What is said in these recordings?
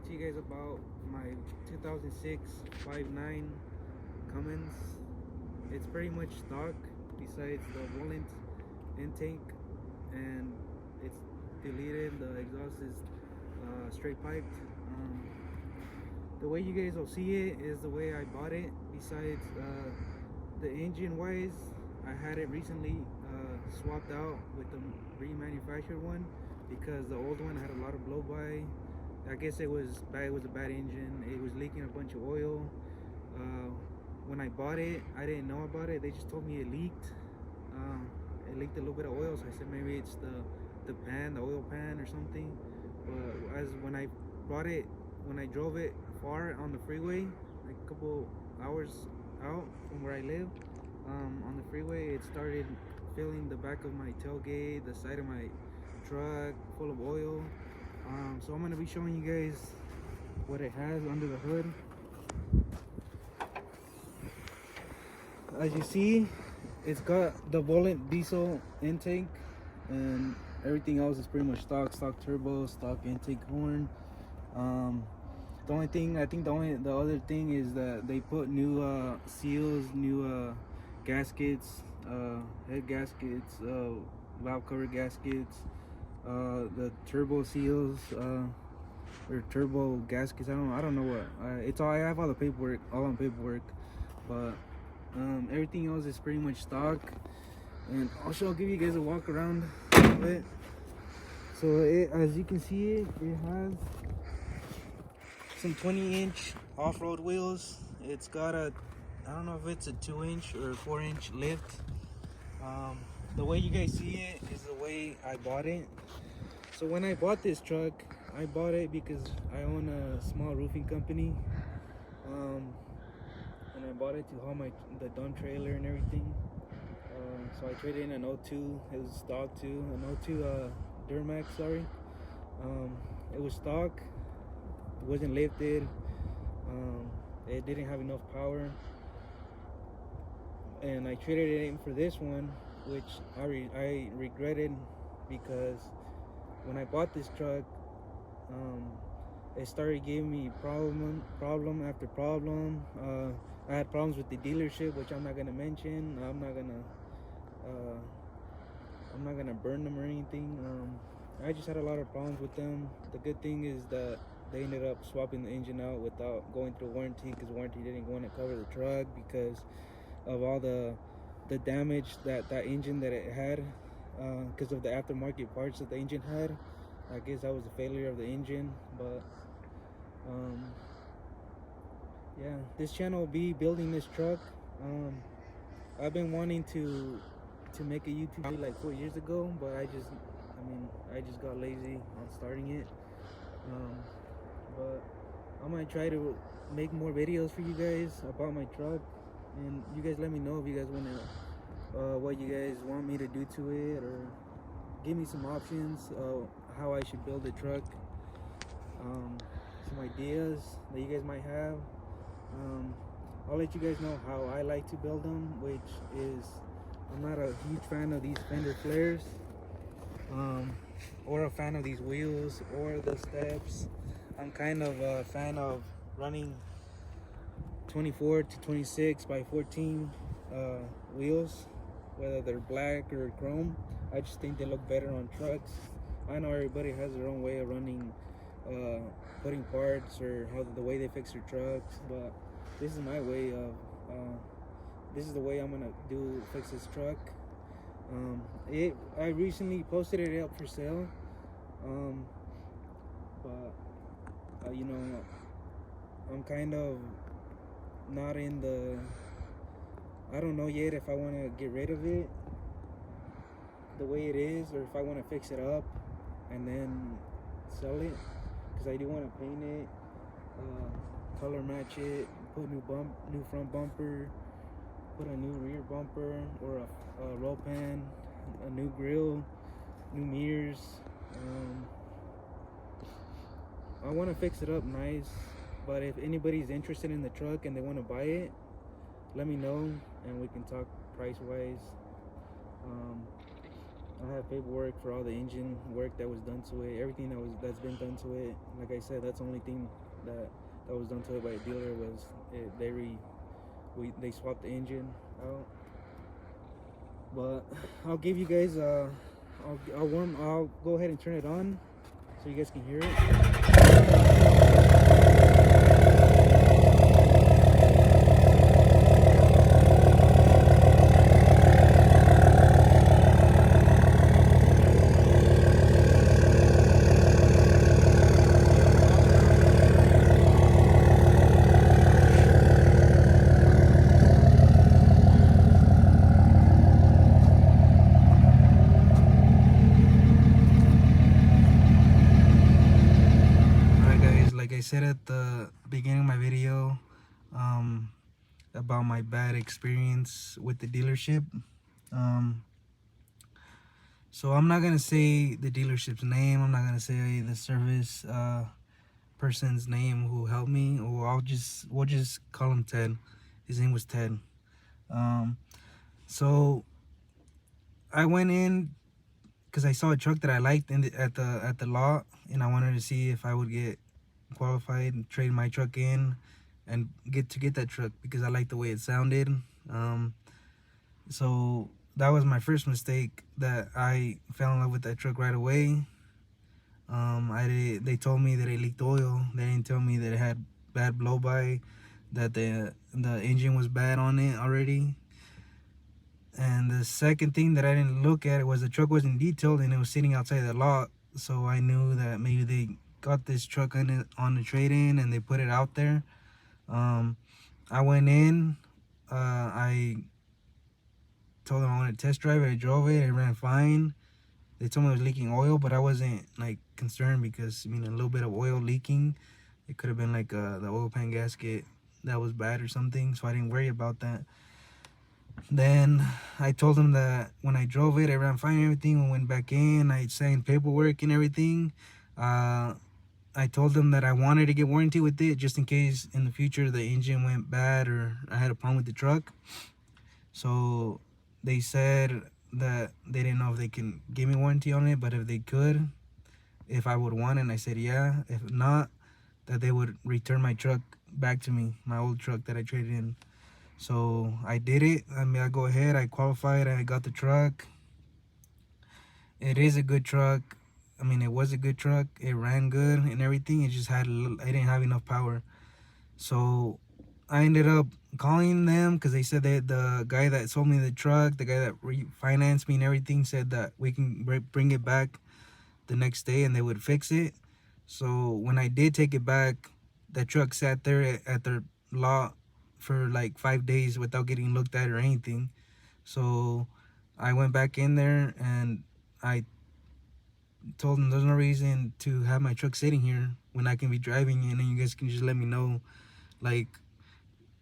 to you guys about my 2006 5.9 Cummins. It's pretty much stock besides the Volant intake, and it's deleted. The exhaust is straight piped. The way you guys will see it is the way I bought it. Besides the engine wise, I had it recently swapped out with the remanufactured one because the old one had a lot of blow by. I guess it was bad. It was a bad engine. It was leaking a bunch of oil. When I bought it, I didn't know about it. They just told me it leaked. It leaked a little bit of oil, so I said maybe it's the pan, the oil pan or something. But as when I bought it, when I drove it far on the freeway, like a couple hours out from where I live, on the freeway, it started filling the back of my tailgate, the side of my truck, full of oil. So I'm gonna be showing you guys what it has under the hood. As you see, it's got the Volant diesel intake, and everything else is pretty much stock turbo, stock intake horn. The only thing I think the other thing is that they put new seals, new gaskets, head gaskets, valve cover gaskets, the turbo seals, or turbo gaskets. I don't know what. It's all I have all the paperwork, all on paperwork, but everything else is pretty much stock. And also I'll give you guys a walk around of it. So as you can see, it has some 20-inch off-road wheels. It's got I don't know if it's a 2-inch or 4-inch lift. The way you guys see it is the way I bought it. So when I bought this truck, I bought it because I own a small roofing company. And I bought it to haul the dump trailer and everything. So I traded in an '02. It was stock too, an '02 Duramax. Sorry. It was stock. It wasn't lifted. It didn't have enough power, and I traded it in for this one, which I regretted because when I bought this truck, it started giving me problem after problem. I had problems with the dealership, which I'm not gonna mention. I'm not gonna burn them or anything. I just had a lot of problems with them. The good thing is that they ended up swapping the engine out without going through warranty, because warranty didn't want to cover the truck because of all the damage that engine that it had, because of the aftermarket parts that the engine had. I guess that was a failure of the engine. But yeah, this channel will be building this truck. I've been wanting to make a YouTube video like 4 years ago, but I just got lazy on starting it. But I'm gonna try to make more videos for you guys about my truck, and you guys let me know if you guys want to, what you guys want me to do to it, or give me some options how I should build a truck. Some ideas that you guys might have. I'll let you guys know how I like to build them, which is I'm not a huge fan of these fender flares, or a fan of these wheels or the steps. I'm kind of a fan of running 24 to 26 by 14 wheels, whether they're black or chrome. I just think they look better on trucks. I know everybody has their own way of running, putting parts, or the way they fix their trucks, but this is my way of this is the way I'm gonna fix this truck. I recently posted it up for sale, but you know, I'm kind of not in the, I don't know yet if I want to get rid of it the way it is, or if I want to fix it up and then sell it, because I do want to paint it, color match it, put new front bumper, put a new rear bumper, or a roll pan, a new grill, new mirrors. I want to fix it up nice, but if anybody's interested in the truck and they want to buy it, let me know and we can talk price wise. I have paperwork for all the engine work that was done to it, everything that's been done to it. Like I said, that's the only thing that was done to it by a dealer was they swapped the engine out. But I'll give you guys I'll go ahead and turn it on so you guys can hear it. Like I said at the beginning of my video, about my bad experience with the dealership. So I'm not gonna say the dealership's name. I'm not gonna say the service person's name who helped me, or we'll just call him Ted. His name was Ted. So I went in because I saw a truck that I liked at the lot, and I wanted to see if I would get qualified and trade my truck in and get that truck because I liked the way it sounded. So that was my first mistake, that I fell in love with that truck right away. They told me that it leaked oil. They didn't tell me that it had bad blow by, that the engine was bad on it already. And the second thing that I didn't look at was the truck wasn't detailed and it was sitting outside the lot. So I knew that maybe they got this truck on the trade-in and they put it out there. I went in, I told them I wanted to test drive it. I drove it, it ran fine. They told me it was leaking oil, but I wasn't like concerned because, I mean, a little bit of oil leaking, it could have been like the oil pan gasket that was bad or something, so I didn't worry about that. Then I told them that when I drove it, it ran fine and everything. We went back in, I signed paperwork and everything. I told them that I wanted to get warranty with it just in case in the future the engine went bad or I had a problem with the truck. So they said that they didn't know if they can give me warranty on it, but if they could, if I would want it, and I said yeah. If not, that they would return my truck back to me, my old truck that I traded in. So I did it. I mean, I go ahead, I qualified, I got the truck. It is a good truck. I mean, it was a good truck. It ran good and everything. It just had I didn't have enough power. So I ended up calling them because they said that the guy that sold me the truck, the guy that refinanced me and everything, said that we can bring it back the next day and they would fix it. So when I did take it back, that truck sat there at their lot for like 5 days without getting looked at or anything. So I went back in there and I told them there's no reason to have my truck sitting here when I can be driving it, and then you guys can just let me know, like,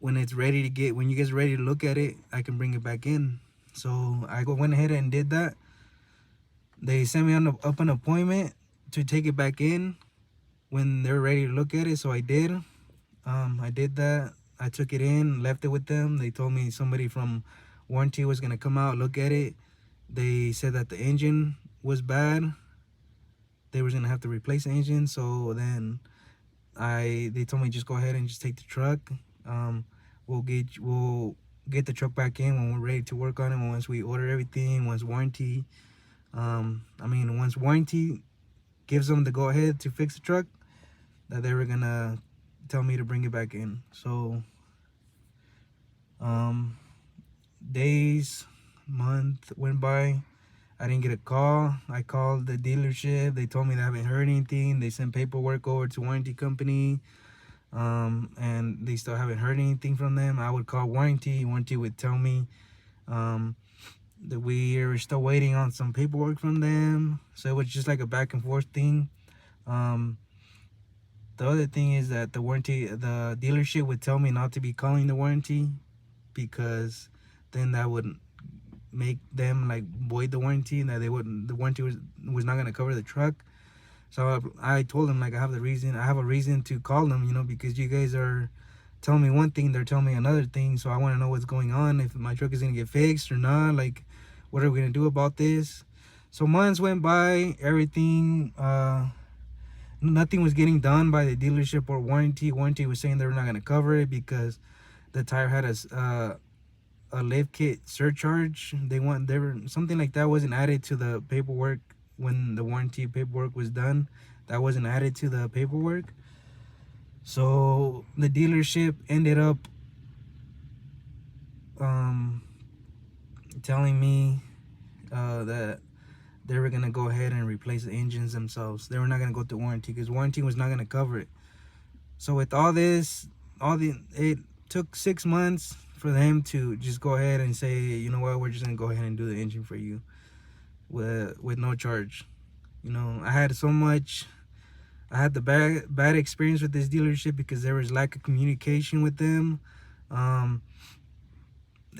when it's ready to get, when you guys are ready to look at it, I can bring it back in. So I went ahead and did that. They sent me up an appointment to take it back in when they're ready to look at it. So I did. I did that. I took it in, left it with them. They told me somebody from warranty was gonna come out, look at it. They said that the engine was bad. They were gonna have to replace the engine. So then they told me just go ahead and just take the truck. We'll get the truck back in when we're ready to work on it. Once we order everything, once warranty gives them the go ahead to fix the truck, that they were gonna tell me to bring it back in. So days, month went by. I didn't get a call. I called the dealership. They told me they haven't heard anything. They sent paperwork over to warranty company, and they still haven't heard anything from them. I would call warranty. Warranty would tell me that we are still waiting on some paperwork from them. So it was just like a back and forth thing. The other thing is that the dealership would tell me not to be calling the warranty, because then that would make them like void the warranty, and that the warranty was not going to cover the truck. So I told them, like, I have a reason to call them, you know, because you guys are telling me one thing, they're telling me another thing. So I want to know what's going on, if my truck is going to get fixed or not. Like, what are we going to do about this? So months went by, everything, nothing was getting done by the dealership or warranty. Warranty was saying they were not going to cover it because the tire had a lift kit surcharge. They were something like that wasn't added to the paperwork when the warranty paperwork was done. That wasn't added to the paperwork. So the dealership ended up telling me that they were gonna go ahead and replace the engines themselves. They were not gonna go through warranty because warranty was not gonna cover it. So with all this, it took 6 months for them to just go ahead and say, you know what, we're just gonna go ahead and do the engine for you with no charge. You know, I had the bad experience with this dealership because there was lack of communication with them.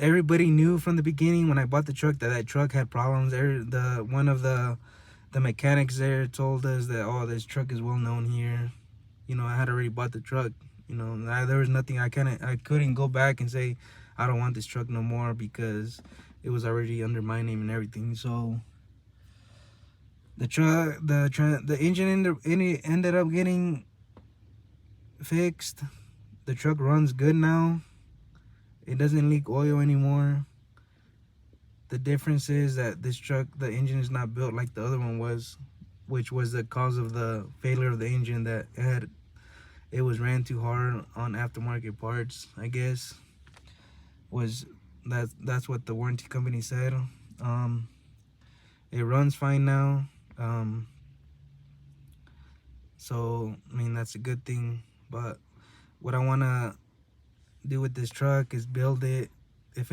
Everybody knew from the beginning when I bought the truck that truck had problems. One of the mechanics there told us that, oh, this truck is well known here. You know, I had already bought the truck. You know, there was nothing I couldn't go back and say I don't want this truck no more because it was already under my name and everything. So the engine ended up getting fixed. The truck runs good now. It doesn't leak oil anymore. The difference is that this truck, the engine is not built like the other one was, which was the cause of the failure of the engine, that it was ran too hard on aftermarket parts, I guess. That's what the warranty company said. It runs fine now. So I mean, that's a good thing. But what I want to do with this truck is build it. If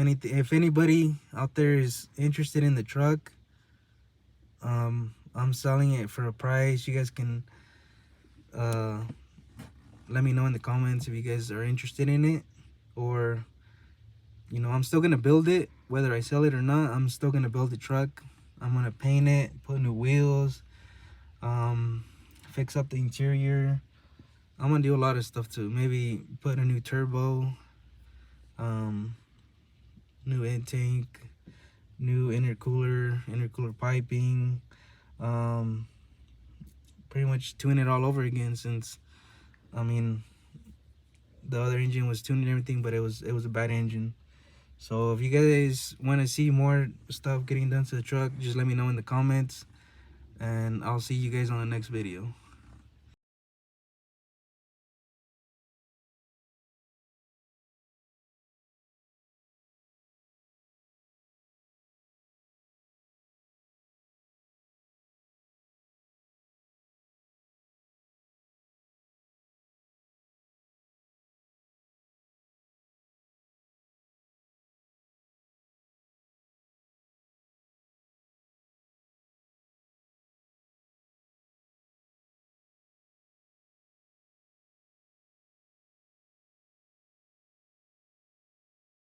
anybody out there is interested in the truck, I'm selling it for a price. You guys can let me know in the comments if you guys are interested in it. Or, you know, I'm still gonna build it whether I sell it or not. I'm still gonna build the truck. I'm gonna paint it, put new wheels, fix up the interior. I'm gonna do a lot of stuff too. Maybe put a new turbo, new intake, new intercooler piping, pretty much tune it all over again, since I mean the other engine was tuned and everything, but it was a bad engine. So if you guys want to see more stuff getting done to the truck, just let me know in the comments, and I'll see you guys on the next video.